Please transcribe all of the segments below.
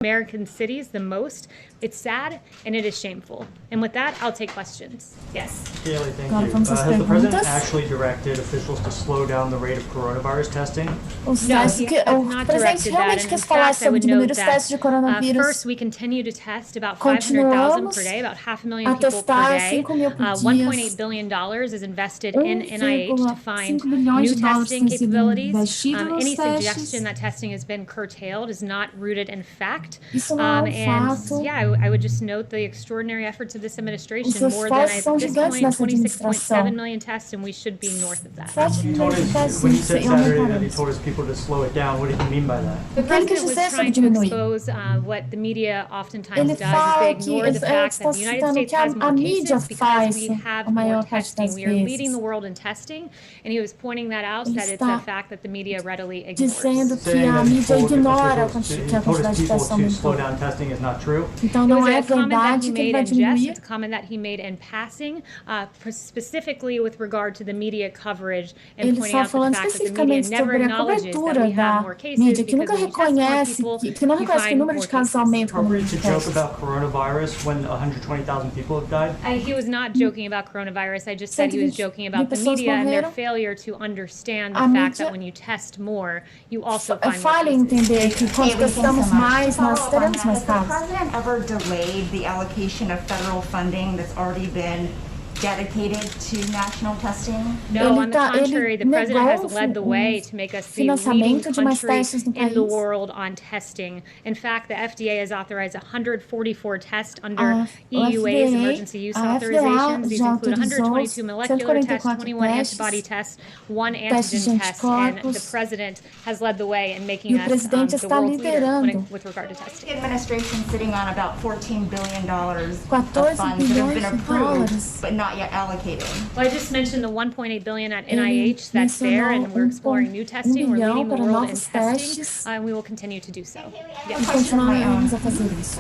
American cities the most. It's sad and it is shameful. And with that, I'll take questions. Yes. Kayleigh, thank you. Has the president actually directed officials to slow down the rate of coronavirus testing? No, he has not directed that. And in fact, I would note that first, we continue to test about 500,000 per day, about 500,000 people per day. $1.8 billion is invested in NIH to find new testing capabilities. Any suggestion that testing has been curtailed is not rooted in fact. And yeah, I would just note the extraordinary efforts of this administration. More than at this point, 26.7 million tests, and we should be north of that. When he said Saturday that he told his people to slow it down, what did he mean by that? The president was trying to expose what the media oftentimes does. They ignore the fact that the United States has more cases because we have more testing. We are leading the world in testing, and he was pointing that out, that it's a fact that the media readily ignores. Saying that he told his people to slow down testing is not true? Então não é verdade que ele vai diminuir. It's a comment that he made in passing, specifically with regard to the media coverage, and pointing out the fact that the media never acknowledges that we have more cases because when you test more people, you find more cases. Appropriate to joke about coronavirus when 120,000 people have died? He was not joking about coronavirus. I just said he was joking about the media and their failure to understand the fact that when you test more, you also find more cases. Has the president ever delayed the allocation of federal funding that's already been dedicated to national testing? No, on the contrary, the president has led the way to make us the leading country in the world on testing. In fact, the FDA has authorized 144 tests under EUA's emergency use authorizations. These include 122 molecular tests, 21 antibody tests, 1 antigen test, and the president has led the way in making us the world's leader with regard to testing. The administration sitting on about $14 billion of funds that have been approved, but not yet allocated. Well, I just mentioned the $1.8 billion at NIH that's there, and we're exploring new testing. We're leading the world in testing, and we will continue to do so.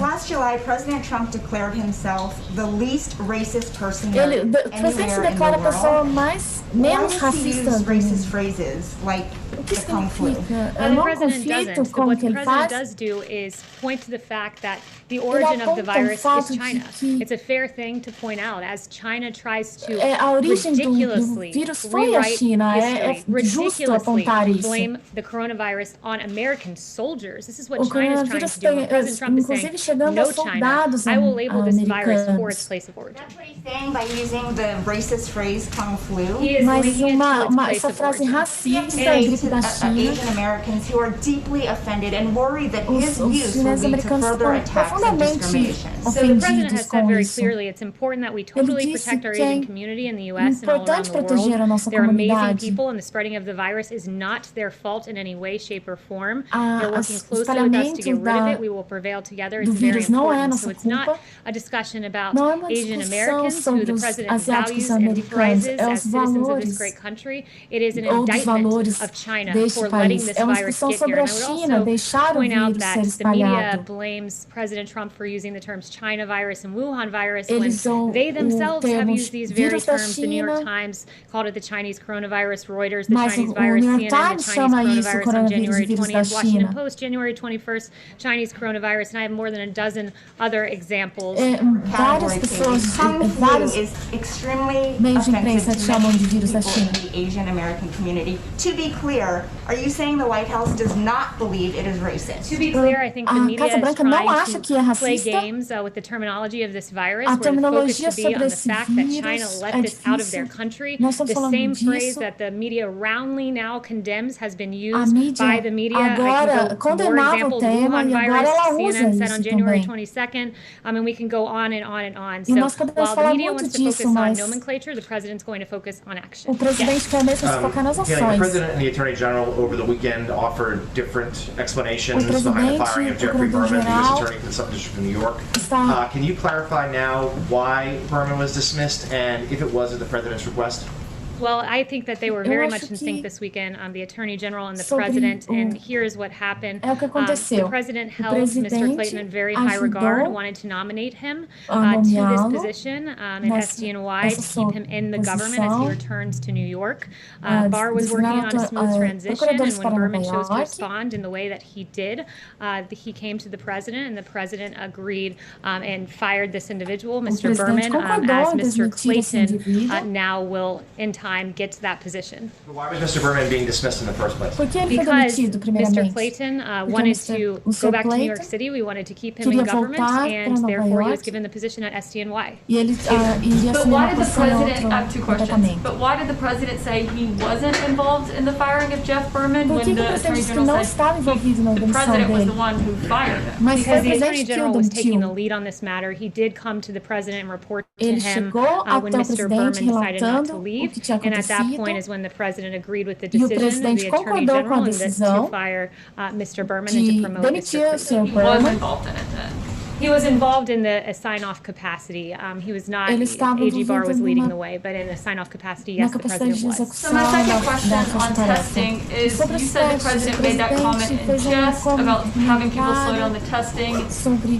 Last July, President Trump declared himself the least racist person anywhere in the world. Why does he use racist phrases like the Kung Flu? The president doesn't. But what the president does do is point to the fact that the origin of the virus is China. It's a fair thing to point out, as China tries to ridiculously rewrite history, ridiculously blame the coronavirus on American soldiers. This is what China is trying to do. And President Trump is saying, no, China, I will label this virus for its place of origin. That's what he's saying by using the racist phrase Kung Flu. He is linking it to its place of origin. Asian Americans who are deeply offended and worried that his use will lead to further attacks and discrimination. So the president has said very clearly it's important that we totally protect our Asian community in the U.S. and all around the world. They're amazing people, and the spreading of the virus is not their fault in any way, shape, or form. They're working closely with us to get rid of it. We will prevail together. It's very important. So it's not a discussion about Asian Americans, who the president values and prizes as citizens of this great country. It is an indictment of China for letting this virus get here. And I would also point out that the media blames President Trump for using the terms China virus and Wuhan virus when they themselves have used these very terms. The New York Times called it the Chinese coronavirus, Reuters the Chinese virus, CNN the Chinese coronavirus on January 20th, Washington Post January 21st, Chinese coronavirus, and I have more than a dozen other examples. Kung Flu is extremely offensive to many people in the Asian American community. To be clear, are you saying the White House does not believe it is racist? To be clear, I think the media is trying to play games with the terminology of this virus, where the focus should be on the fact that China let this out of their country. The same phrase that the media roundly now condemns has been used by the media. I can go more examples. Wuhan virus, CNN said on January 22nd, and we can go on and on and on. So while the media wants to focus on nomenclature, the president's going to focus on action. The president and the attorney general over the weekend offered different explanations behind the firing of Jeffrey Berman, the U.S. attorney for the Southern District of New York. Can you clarify now why Berman was dismissed, and if it was at the president's request? Well, I think that they were very much in sync this weekend, the Attorney General and the President, and here's what happened. The President held Mr. Clayton in very high regard, wanted to nominate him to this position in SDNY to keep him in the government as he returns to New York. Barr was working on a smooth transition, and when Berman chose to respond in the way that he did, he came to the President, and the President agreed and fired this individual, Mr. Berman, as Mr. Clayton now will, in time, get to that position. Why was Mr. Berman being dismissed in the first place? Because Mr. Clayton wanted to go back to New York City. We wanted to keep him in government, and therefore he was given the position at SDNY. But why did the President, I have two questions, but why did the President say he wasn't involved in the firing of Jeff Berman when the Attorney General said the President was the one who fired him? Because the Attorney General was taking the lead on this matter. He did come to the President and report to him when Mr. Berman decided not to leave, and at that point is when the President agreed with the decision of the Attorney General and to fire Mr. Berman and to promote Mr. Clayton. He was involved in it then. He was involved in a sign-off capacity. He was not, AG Barr was leading the way, but in a sign-off capacity, yes, the President was. So my second question on testing is, you said the President made that comment in jest about having people slow down the testing.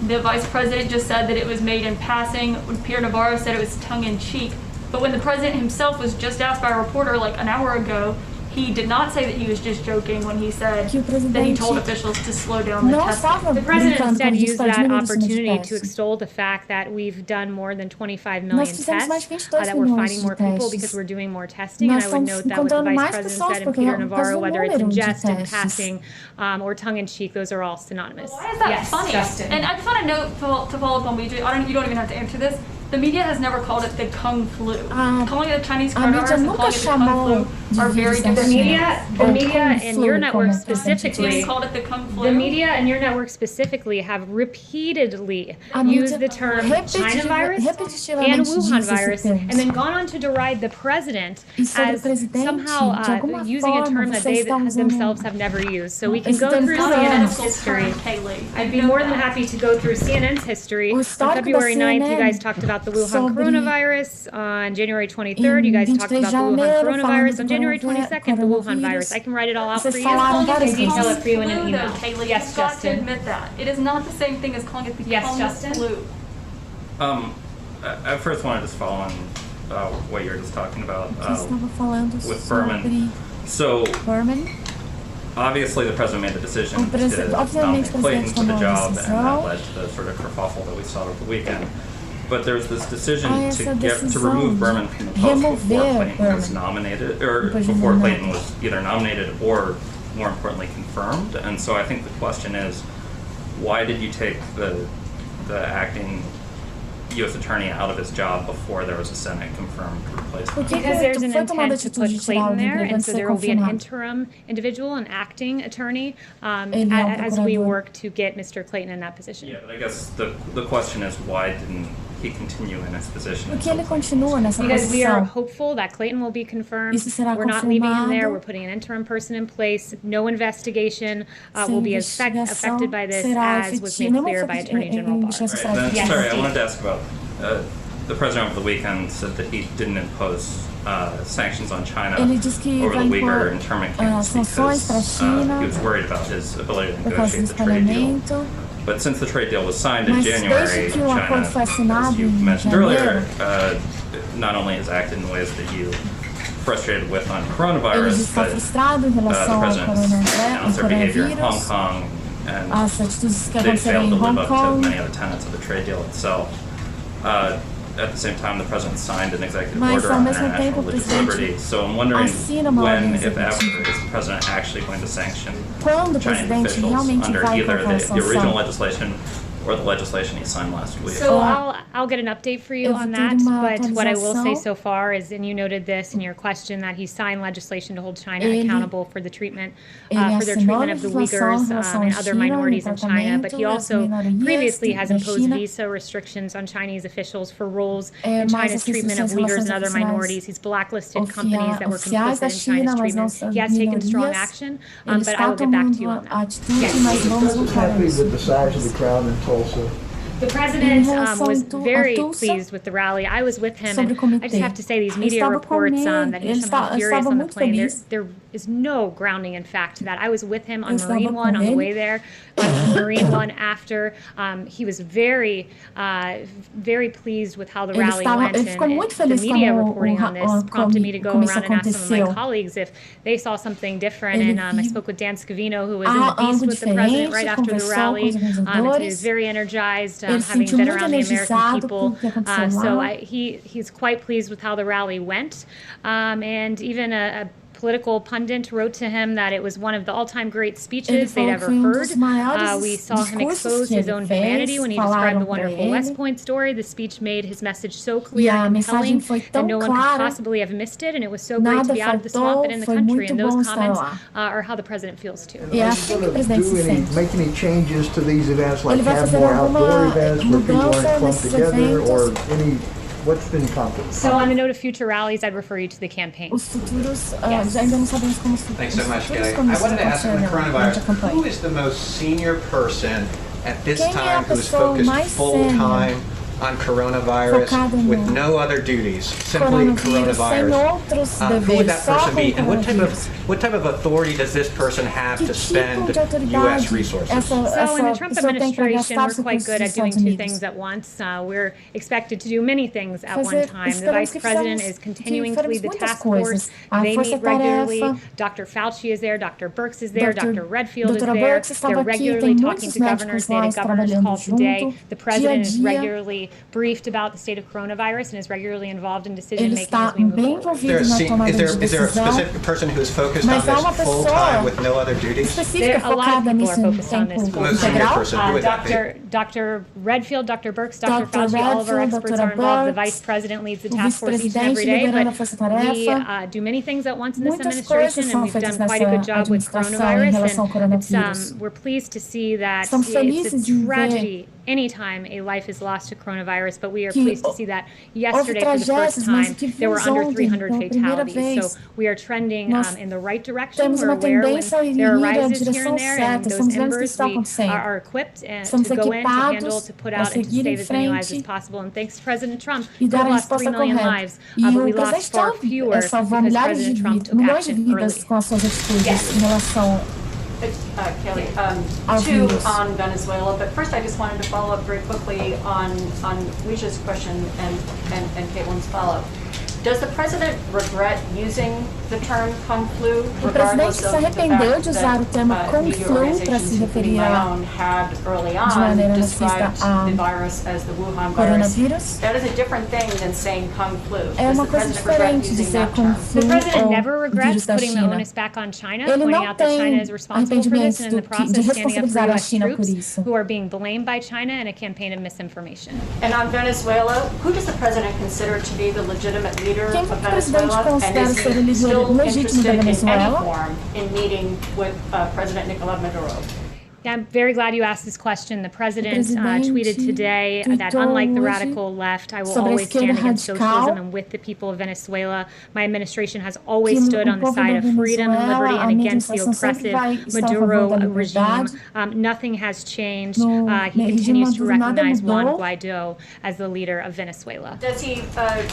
The Vice President just said that it was made in passing. Pierre Navarro said it was tongue-in-cheek. But when the President himself was just asked by a reporter like an hour ago, he did not say that he was just joking when he said that he told officials to slow down the testing. The President instead used that opportunity to extol the fact that we've done more than 25 million tests, that we're finding more people because we're doing more testing. And I would note that what the Vice President said and Peter Navarro, whether it's in jest, in passing, or tongue-in-cheek, those are all synonymous. Why is that funny? Justin. And I just want to note, to follow up on what you don't even have to answer this. The media has never called it the Kung flu. Calling it a Chinese coronavirus and calling it the Kung flu are very different. The media and your network specifically, called it the Kung flu. The media and your network specifically have repeatedly used the term China virus and Wuhan virus, and then gone on to deride the President as somehow using a term that they themselves have never used. So we can go through CNN's history. I'd be more than happy to go through CNN's history. On February 9th, you guys talked about the Wuhan coronavirus. On January 23rd, you guys talked about the Wuhan coronavirus. On January 22nd, the Wuhan virus. I can write it all out for you. I can detail it for you in an email. Kayleigh, Yes, you've got to Justin. admit that. It is not the same thing as calling it the Kung flu. I first want to just follow on what you were just talking about with Berman. So, obviously the President made the decision to nominate Clayton to the job, and that led to the sort of kerfuffle that we saw over the weekend. But there's this decision to remove Berman from the post before Clayton was nominated, or before Clayton was either nominated or, more importantly, confirmed. And so I think the question is, why did you take the acting U.S. attorney out of his job before there was a Senate-confirmed replacement? Because there's an intent to put Clayton there, and so there will be an interim individual, an acting attorney, as we work to get Mr. Clayton in that position. Yeah, but I guess the question is, why didn't he continue in his position? Because we are hopeful that Clayton will be confirmed. We're not leaving him there. We're putting an interim person in place. No investigation will be affected by this, as was made clear by Attorney General Barr. Then, sorry, I wanted to ask about the President over the weekend said that he didn't impose sanctions on China over the Uyghur internment camps because he was worried about his ability to negotiate the trade deal. But since the trade deal was signed in January, China, as you mentioned earlier, not only has acted in ways that you frustrated with on coronavirus, but the President has announced their behavior in Hong Kong, and they failed to live up to many of the tenets of the trade deal itself. At the same time, the President signed an executive order on international religious liberty. So I'm wondering when, if ever, is the President actually going to sanction Chinese officials under either the original legislation or the legislation he signed last week? So I'll get an update for you on that, but what I will say so far is, and you noted this in your question, that he signed legislation to hold China accountable for the treatment, for their treatment of the Uyghurs and other minorities in China, but he also previously has imposed visa restrictions on Chinese officials for roles in China's treatment of Uyghurs and other minorities. He's blacklisted companies that were complicit in China's treatment. He has taken strong action, but I will get back to you on that. Yes. Happy with the size of the crowd in Tulsa. The president was very pleased with the rally. I was with him, and I just have to say these media reports that he's somehow furious on the plane, there is no grounding in fact to that. I was with him on Marine One on the way there, on Marine One after. He was very, very pleased with how the rally went, and the media reporting on this prompted me to go around and ask some of my colleagues if they saw something different, and I spoke with Dan Scavino, who was in the beast with the president right after the rally, and he was very energized, having been around the American people, so he's quite pleased with how the rally went, and even a political pundit wrote to him that it was one of the all-time great speeches they'd ever heard. We saw him expose his own humanity when he described the wonderful West Point story. The speech made his message so clear and compelling that no one could possibly have missed it, and it was so great to be out of the swamp and in the country, and those comments are how the president feels too. Make any changes to these events, like have more outdoor events where people aren't clumped together, or any? What's been contemplated? So on the note of future rallies, I'd refer you to the campaign. Thanks so much, Kayleigh. I wanted to ask on the coronavirus, who is the most senior person at this time who is focused full-time on coronavirus with no other duties, simply coronavirus? Who would that person be, and what type of authority does this person have to spend U.S. resources? So in the Trump administration, we're quite good at doing two things at once. We're expected to do many things at one time. The vice president is continuing to lead the task force. They meet regularly. Dr. Fauci is there. Dr. Birx is there. Dr. Redfield is there. They're regularly talking to governors. They had a governor's call today. The president is regularly briefed about the state of coronavirus and is regularly involved in decision making as we move forward. Is there a specific person who is focused on this full time with no other duties? A lot of people are focused on this full Most senior person, who would that be? Dr. Redfield, Dr. Birx, Dr. Fauci, all of our experts are involved. The vice president leads the task force each and every day, but we do many things at once in this administration, and we've done quite a good job with coronavirus, and we're pleased to see that it's a tragedy anytime a life is lost to coronavirus, but we are pleased to see that yesterday for the first time there were under 300 fatalities. So we are trending in the right direction. We're aware when there are rises here and there, and those embers, we are equipped to go in, to handle, to put out, and to save as many lives as possible. And thanks to President Trump, we lost 3 million lives, but we lost far fewer because President Trump took action early. Kayleigh, two on Venezuela, but first I just wanted to follow up very quickly on Lucia's question and Caitlin's follow-up. Does the president regret using the term Kung Flu, regardless of the fact that media organizations, including my own, had early on described the virus as the Wuhan virus? That is a different thing than saying Kung Flu. Does the president regret using that term? The president never regrets putting the onus back on China, pointing out that China is responsible for this, and in the process standing up for U.S. troops who are being blamed by China in a campaign of misinformation. And on Venezuela, who does the president consider to be the legitimate leader of Venezuela, and is he still interested in any form in meeting with President Nicolás Maduro? Yeah, I'm very glad you asked this question. The president tweeted today that unlike the radical left, I will always stand against socialism and with the people of Venezuela. My administration has always stood on the side of freedom and liberty and against the oppressive Maduro regime. Nothing has changed. He continues to recognize Juan Guaido as the leader of Venezuela. Does he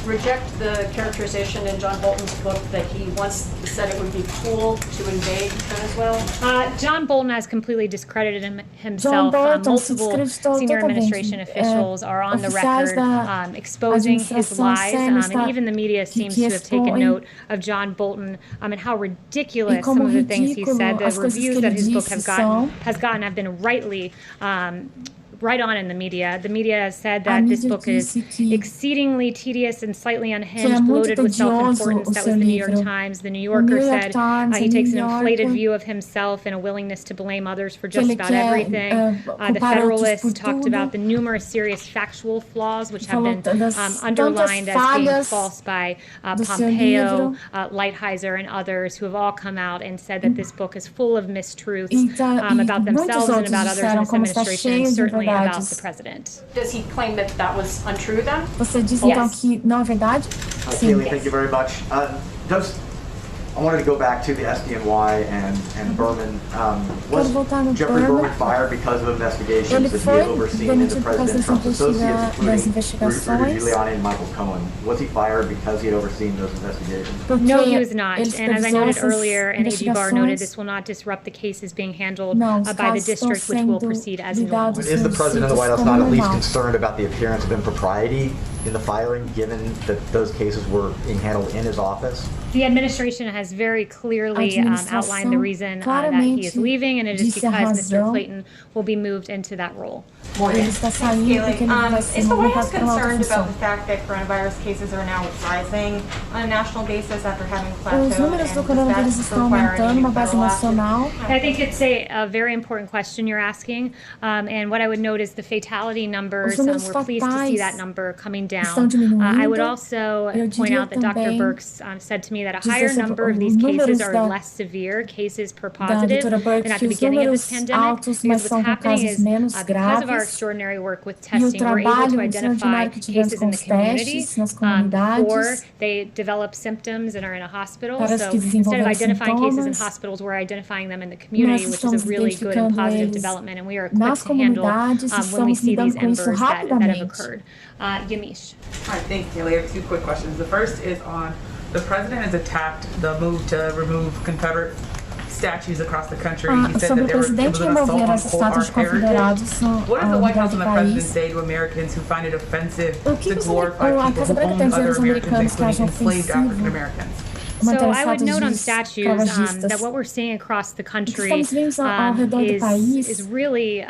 reject the characterization in John Bolton's book that he once said it would be cool to invade Venezuela? John Bolton has completely discredited himself. Multiple senior administration officials are on the record exposing his lies, and even the media seems to have taken note of John Bolton and how ridiculous some of the things he said. The reviews that his book has gotten have been right on in the media. The media has said that this book is exceedingly tedious and slightly unhinged, loaded with self-importance. That was the New York Times. The New Yorker said he takes an inflated view of himself and a willingness to blame others for just about everything. The Federalist talked about the numerous serious factual flaws which have been underlined as being false by Pompeo, Lighthizer, and others who have all come out and said that this book is full of mistruths about themselves and about others in this administration, and certainly about the president. Does he claim that that was untrue then? Você diz então que não é verdade? Kayleigh, thank you very much. I wanted to go back to the SDNY and Berman. Was Jeffrey Berman fired because of investigations that he had overseen into President Trump's associates, including Rudy Giuliani and Michael Cohen? Was he fired because he had overseen those investigations? No, he was not. And as I noted earlier, and AG Barr noted, this will not disrupt the cases being handled by the district, which will proceed as normal. But is the President of the White House not at least concerned about the appearance of impropriety in the firing, given that those cases were being handled in his office? The administration has very clearly outlined the reason that he is leaving, and it is because Mr. Clayton will be moved into that role. Is the White House concerned about the fact that coronavirus cases are now rising on a national basis after having plateaued? I think it's a very important question you're asking, and what I would note is the fatality numbers. We're pleased to see that number coming down. I would also point out that Dr. Burks said to me that a higher number of these cases are less severe cases per positive than at the beginning of this pandemic, because what's happening is because of our extraordinary work with testing, we're able to identify cases in the community before they develop symptoms and are in a hospital. So instead of identifying cases in hospitals, we're identifying them in the community, which is a really good and positive development, and we are equipped to handle when we see these embers that have occurred. Yamish. All right, thanks, Kayleigh. I have two quick questions. The first is on the president has attacked the move to remove Confederate statues across the country. He said that there was an assault on full art heritage. What does the White House and the president say to Americans who find it offensive to glorify people who owned other Americans, including enslaved African Americans? So I would note on statues that what we're seeing across the country is really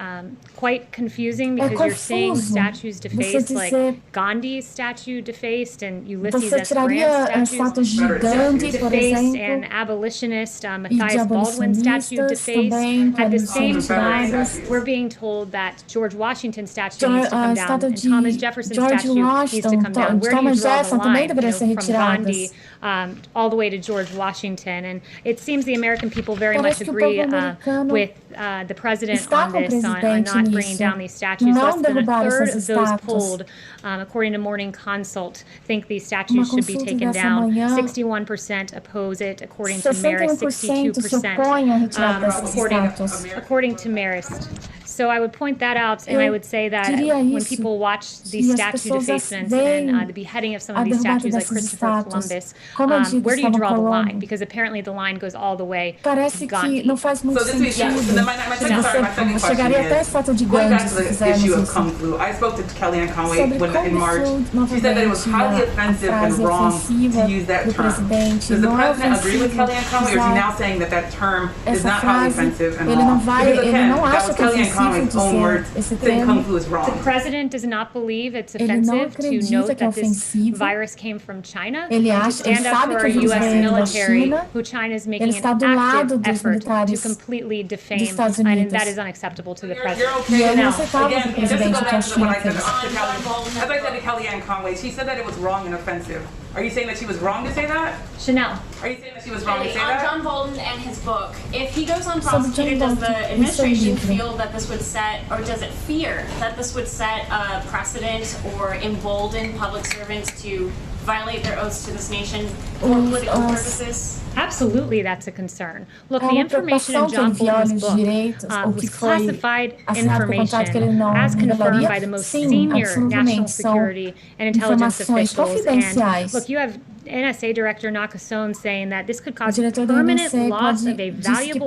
quite confusing, because you're seeing statues defaced, like Gandhi's statue defaced, and Ulysses S. Grant's statues defaced, and abolitionist Matthias Baldwin's statue defaced. At the same time, we're being told that George Washington's statue needs to come down, and Thomas Jefferson's statue needs to come down. Where do you draw the line, from Gandhi all the way to George Washington? And it seems the American people very much agree with the president on this, on not bringing down these statues. Less than a third of those polled, according to Morning Consult, think these statues should be taken down. 61% oppose it, according to Marist. 62% according to Marist. So I would point that out, and I would say that when people watch these statue defacements and the beheading of some of these statues, like Christopher Columbus, where do you draw the line? Because apparently the line goes all the way to Gandhi. So this week, my second question is, going back to the issue of Kung Flu, I spoke to Kellyanne Conway in March. She said that it was highly offensive and wrong to use that term. Does the president agree with Kellyanne Conway, or is he now saying that that term is not highly offensive and wrong? Because again, that was Kellyanne Conway's own words saying Kung Flu is wrong. The president does not believe it's offensive to note that this virus came from China, and to stand up for our U.S. military, who China is making an active effort to completely defame, and that is unacceptable to the president. You're okay now. Again, just to go back to what I said to Kellyanne Conway, she said that it was wrong and offensive. Are you saying that she was wrong to say that? Chanel. Are you saying that she was wrong to say that? On John Bolton and his book, if he goes unprosecuted, does the administration feel that this would set, or does it fear that this would set a precedent or embolden public servants to violate their oaths to this nation for political purposes? Absolutely, that's a concern. Look, the information in John Bolton's book was classified information as confirmed by the most senior national security and intelligence officials. And look, you have NSA Director Nakasone saying that this could cause permanent loss of a valuable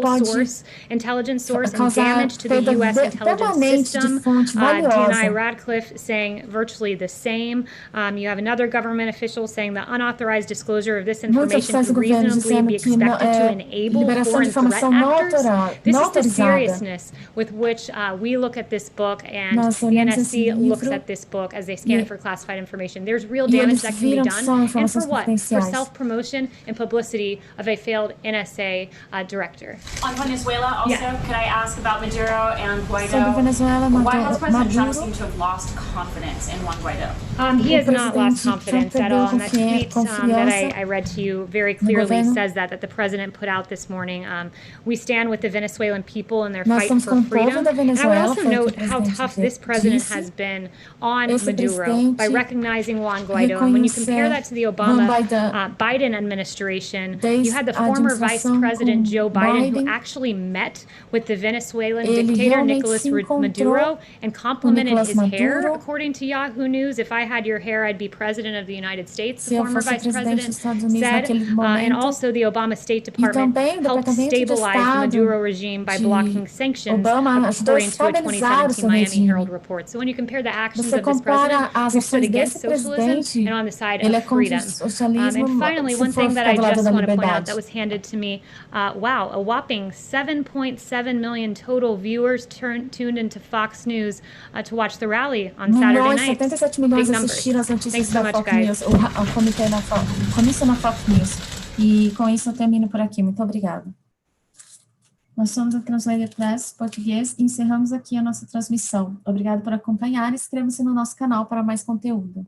intelligence source, and damage to the U.S. intelligence system. DNI Radcliffe saying virtually the same. You have another government official saying the unauthorized disclosure of this information could reasonably be expected to enable foreign threat actors. This is the seriousness with which we look at this book, and the NSC looks at this book as they scan it for classified information. There's real damage that can be done, and for what? For self-promotion and publicity of a failed NSA director. On Venezuela also, could I ask about Maduro and Guaido? Why has President Trump seemed to have lost confidence in Juan Guaido? He has not lost confidence at all. And that tweet that I read to you very clearly says that the president put out this morning. We stand with the Venezuelan people in their fight for freedom. And I would also note how tough this president has been on Maduro by recognizing Juan Guaido. And when you compare that to the Obama Biden administration, you had the former Vice President Joe Biden, who actually met with the Venezuelan dictator Nicolas Maduro and complimented his hair, according to Yahoo News. If I had your hair, I'd be president of the United States, the former Vice President said. And also the Obama State Department helped stabilize the Maduro regime by blocking sanctions, according to a 2017 Miami Herald report. So when you compare the actions of this president, who stood against socialism and on the side of freedom. And finally, one thing that I just want to point out that was handed to me, wow, a whopping 7.7 million total viewers tuned into Fox News to watch the rally on Saturday night. 77 milhões assistiram as notícias da Fox News, o comício na Fox News. E com isso eu termino por aqui. Muito obrigada. Nós somos a TranslatedPress Português e encerramos aqui a nossa transmissão. Obrigado por acompanhar e inscreva-se no nosso canal para mais conteúdo.